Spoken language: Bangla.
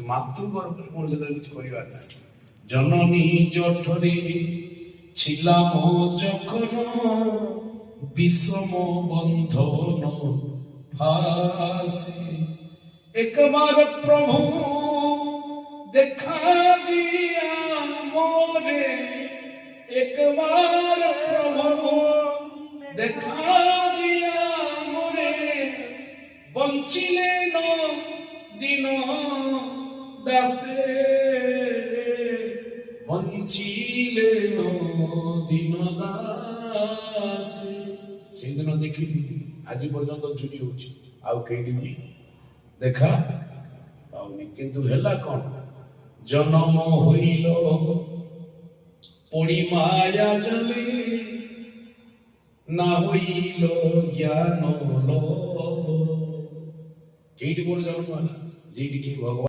মাতৃগর্ভের মর্যাদা কিছু করিবার না। জননী জঠরে ছিলাম যখন বিষম বন্ধন ফাঁসে, একবার প্রভু দেখা দিয়া মোরে, একবার প্রভু দেখা দিয়া মোরে, বঞ্চিলেন দিন দাসে, বঞ্চিলেন দিন দাসে। সেদিন ଦେଖିଲି ଆଜି ପର୍ଯ୍ୟନ୍ତ ଚୁରି ହଉଛି, ଆଉ କେଇଟି ବି ଦେଖା ପାଉନି। କିନ୍ତୁ ହେଲା କଣ, ଜନମ ହୋଇଲ ପଡ଼ି ମାୟା ଜଲେ, ନା ହୋଇଲ ଜ୍ଞାନ ଲୋଭ। କେଇଟି ମୋର ଜନ୍ମ ହେଲା, ଯେଇଠି କି ଭଗବାନ